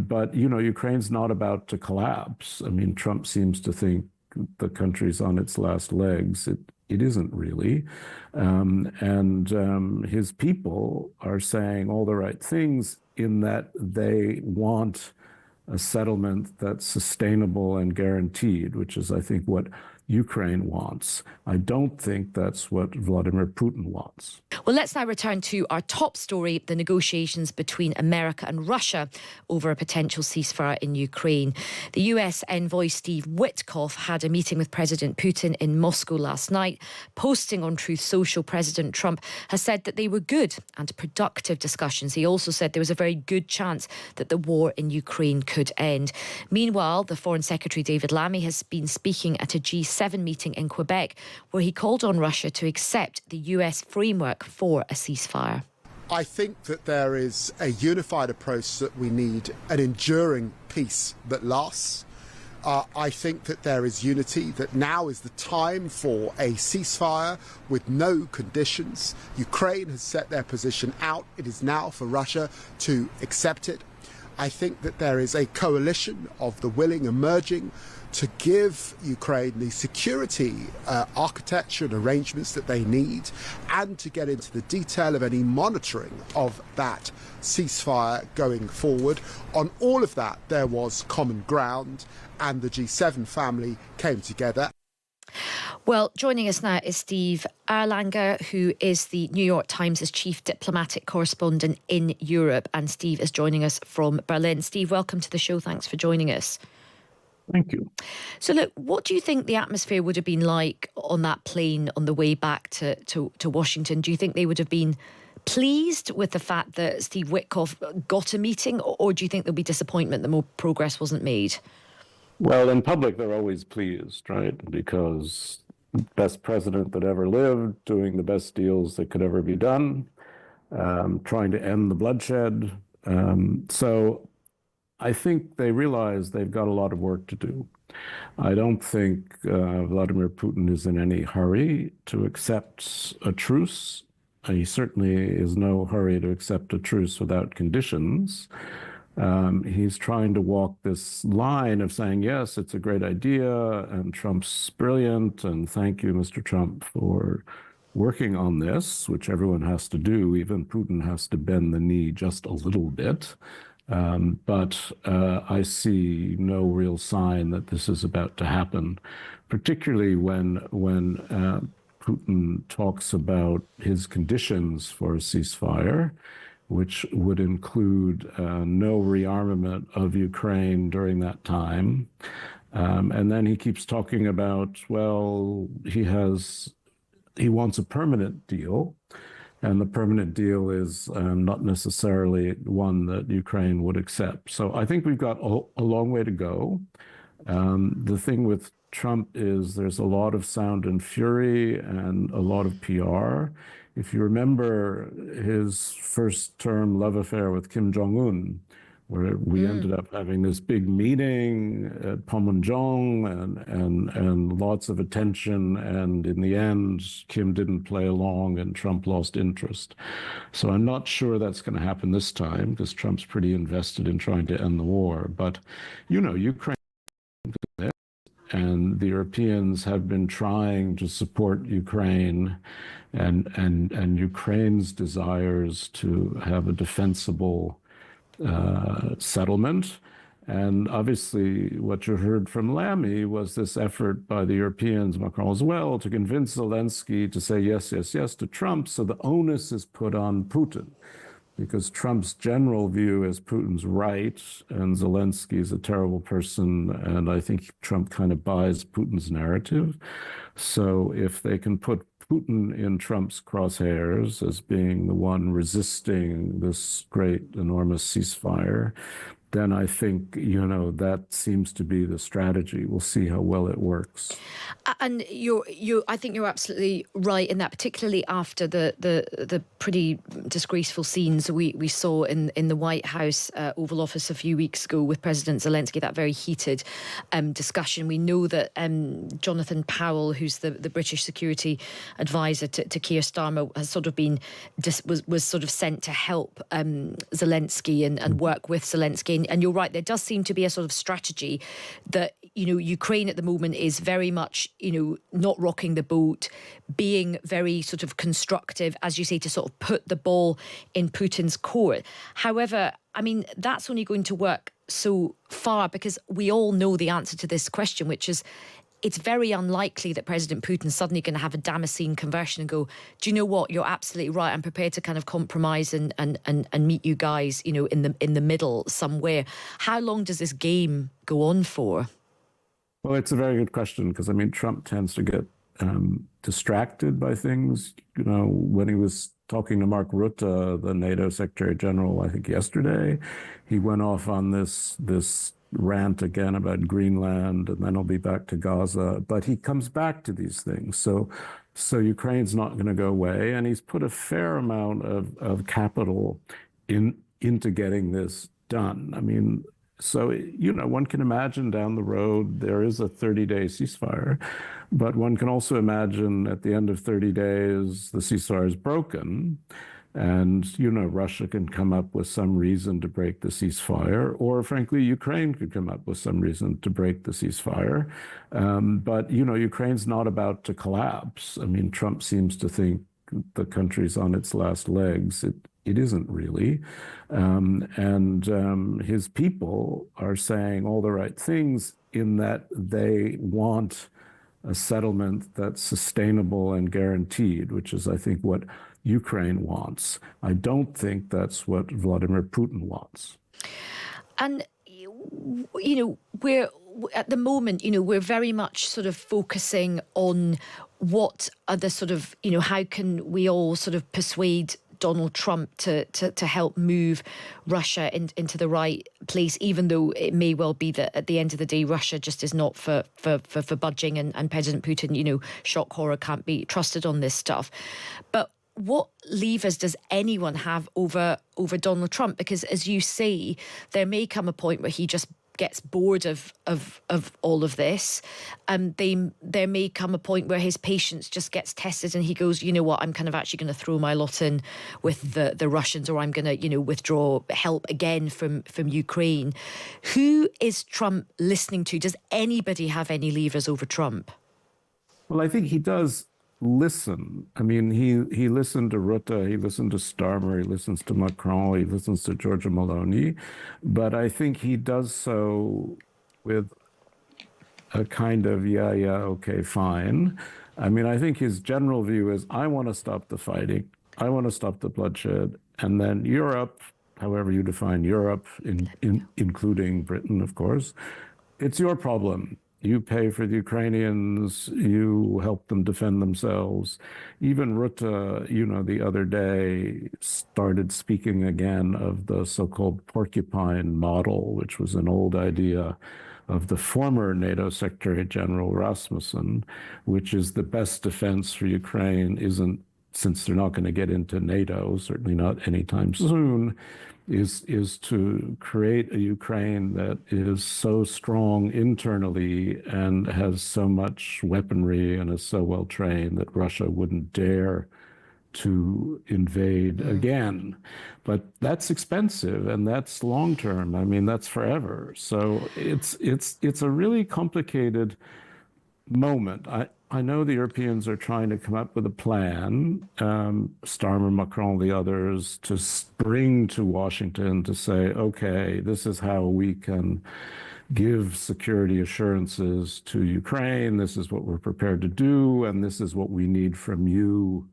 But, Ukraine's not about to collapse. I mean, Trump seems to think the country's on its last legs. It isn't really. His people are saying all the right things in that they want a settlement that's sustainable and guaranteed, which is, I think, what Ukraine wants. I don't think that's what Vladimir Putin wants. Well, let's now return to our top story, the negotiations between America and Russia over a potential ceasefire in Ukraine. The US envoy Steve Witkoff had a meeting with President Putin in Moscow last night. Posting on Truth Social, President Trump has said that they were good and productive discussions. He also said there was a very good chance that the war in Ukraine could end. Meanwhile, the Foreign Secretary David Lammy has been speaking at a G7 meeting in Quebec, where he called on Russia to accept the US framework for a ceasefire. I think that there is a unified approach that we need an enduring peace that lasts. I think that there is unity, that now is the time for a ceasefire with no conditions. Ukraine has set their position out. It is now for Russia to accept it. I think that there is a coalition of the willing emerging to give Ukraine the security architecture and arrangements that they need, and to get into the detail of any monitoring of that ceasefire going forward. On all of that, there was common ground, and the G7 family came together. Well, joining us now is Steve Erlanger, who is the New York Times' chief diplomatic correspondent in Europe. And Steve is joining us from Berlin. Steve, welcome to the show. Thanks for joining us. Thank you. So, look, what do you think the atmosphere would have been like on that plane on the way back to Washington? Do you think they would have been pleased with the fact that Steve Witkoff got a meeting, or do you think there'll be disappointment that more progress wasn't made? Well, in public, they're always pleased, right? Because best president that ever lived, doing the best deals that could ever be done, trying to end the bloodshed. So I think they realize they've got a lot of work to do. I don't think Vladimir Putin is in any hurry to accept a truce. He certainly is no hurry to accept a truce without conditions. He's trying to walk this line of saying, yes, it's a great idea, and Trump's brilliant, and thank you, Mr. Trump, for working on this, which everyone has to do. Even Putin has to bend the knee just a little bit. But I see no real sign that this is about to happen, particularly when Putin talks about his conditions for a ceasefire, which would include no rearmament of Ukraine during that time. And then he keeps talking about, well, he wants a permanent deal. And the permanent deal is not necessarily one that Ukraine would accept. So I think we've got a long way to go. The thing with Trump is there's a lot of sound and fury and a lot of PR. If you remember his first term love affair with Kim Jong-un, where we ended up having this big meeting at Panmunjom and lots of attention, and in the end, Kim didn't play along and Trump lost interest. So I'm not sure that's going to happen this time, because Trump's pretty invested in trying to end the war. But, Ukraine and the Europeans have been trying to support Ukraine and Ukraine's desires to have a defensible settlement. And obviously what you heard from Lammy was this effort by the Europeans, Macron as well, to convince Zelensky to say yes, yes, yes to Trump. So the onus is put on Putin, because Trump's general view is Putin's right and Zelensky is a terrible person. And I think Trump kind of buys Putin's narrative. So if they can put Putin in Trump's crosshairs as being the one resisting this great, enormous ceasefire, then I think, that seems to be the strategy. We'll see how well it works. And I think you're absolutely right in that, particularly after the pretty disgraceful scenes we saw in the White House Oval Office a few weeks ago with President Zelensky, that very heated discussion. We know that Jonathan Powell, who's the British security advisor to Keir Starmer, has sort of been was sort of sent to help Zelensky and work with Zelensky. and you're right, there does seem to be a sort of strategy that, Ukraine at the moment is very much, not rocking the boat, being very sort of constructive, as you say, to sort of put the ball in Putin's court. However, I mean, that's only going to work so far, because we all know the answer to this question, which is it's very unlikely that President Putin's suddenly going to have a Damascene conversion and go, do you know what, you're absolutely right, I'm prepared to kind of compromise and meet you guys, in the middle somewhere. How long does this game go on for? Well, it's a very good question, because, I mean, Trump tends to get distracted by things. When he was talking to Mark Rutte, the NATO Secretary General, I think yesterday, he went off on this rant again about Greenland, and then he'll be back to Gaza. But he comes back to these things. So Ukraine's not going to go away, and he's put a fair amount of capital into getting this done. I mean, so, one can imagine down the road there is a 30-day ceasefire, but one can also imagine at the end of 30 days the ceasefire is broken, and, Russia can come up with some reason to break the ceasefire, or frankly, Ukraine could come up with some reason to break the ceasefire. But, Ukraine's not about to collapse. I mean, Trump seems to think the country's on its last legs. It isn't really. And his people are saying all the right things in that they want a settlement that's sustainable and guaranteed, which is, I think, what Ukraine wants. I don't think that's what Vladimir Putin wants. And, we're at the moment, we're very much sort of focusing on what are the sort of, how can we all sort of persuade Donald Trump to help move Russia into the right place, even though it may well be that at the end of the day, Russia just is not for budging, and President Putin, shock horror, can't be trusted on this stuff. But what levers does anyone have over Donald Trump? Because, as you say, there may come a point where he just gets bored of all of this. There may come a point where his patience just gets tested and he goes, you know what, I'm kind of actually going to throw my lot in with the Russians, or I'm going to, withdraw help again from Ukraine. Who is Trump listening to? Does anybody have any levers over Trump? Well, I think he does listen. I mean, he listened to Rutte, he listened to Starmer, he listens to Macron, he listens to Giorgia Meloni, but I think he does so with a kind of, yeah, okay, fine. I mean, I think his general view is, I want to stop the fighting, I want to stop the bloodshed, and then Europe, however you define Europe, including Britain, of course, it's your problem. You pay for the Ukrainians, you help them defend themselves. Even Rutte, the other day started speaking again of the so-called porcupine model, which was an old idea of the former NATO Secretary General Rasmussen, which is the best defense for Ukraine isn't, since they're not going to get into NATO, certainly not anytime soon, is to create a Ukraine that is so strong internally and has so much weaponry and is so well trained that Russia wouldn't dare to invade again. But that's expensive, and that's long term. I mean, that's forever. So it's a really complicated moment. I know the Europeans are trying to come up with a plan, Starmer, Macron, the others, to bring to Washington to say, okay, this is how we can give security assurances to Ukraine. This is what we're prepared to do, and this is what we need from you,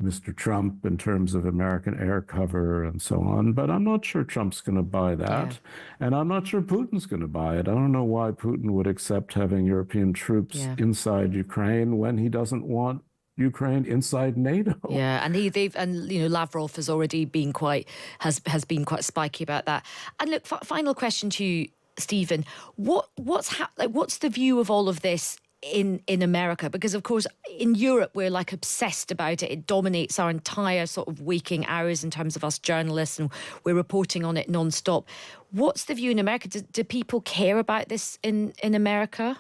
Mr. Trump, in terms of American air cover and so on. But I'm not sure Trump's going to buy that. Yeah. And I'm not sure Putin's going to buy it. I don't know why Putin would accept having European troops inside Ukraine when he doesn't want Ukraine inside NATO. Yeah, and Lavrov has already been has been quite spiky about that. And look, final question to you, Stephen. What's the view of all of this in America? Because, of course, in Europe, we're like obsessed about it. It dominates our entire sort of waking hours in terms of us journalists, and we're reporting on it nonstop. What's the view in America? Do people care about this in America?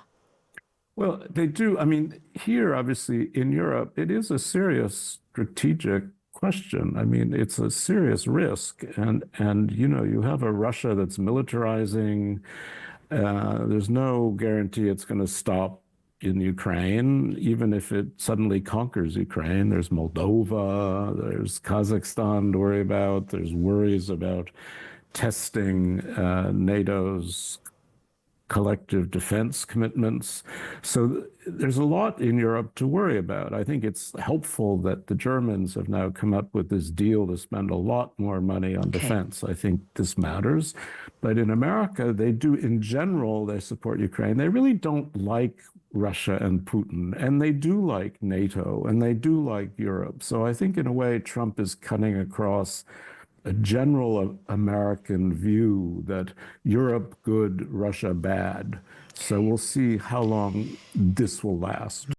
Well, they do. I mean, here, obviously, in Europe, it is a serious strategic question. I mean, it's a serious risk, and you have a Russia that's militarizing. There's no guarantee it's going to stop in Ukraine, even if it suddenly conquers Ukraine. There's Moldova, there's Kazakhstan to worry about. There's worries about testing NATO's collective defense commitments. So there's a lot in Europe to worry about. I think it's helpful that the Germans have now come up with this deal to spend a lot more money on defense. I think this matters. But in America, they do, in general, they support Ukraine. They really don't like Russia and Putin, and they do like NATO, and they do like Europe. So I think in a way, Trump is cutting across a general American view that Europe good, Russia bad. So we'll see how long this will last.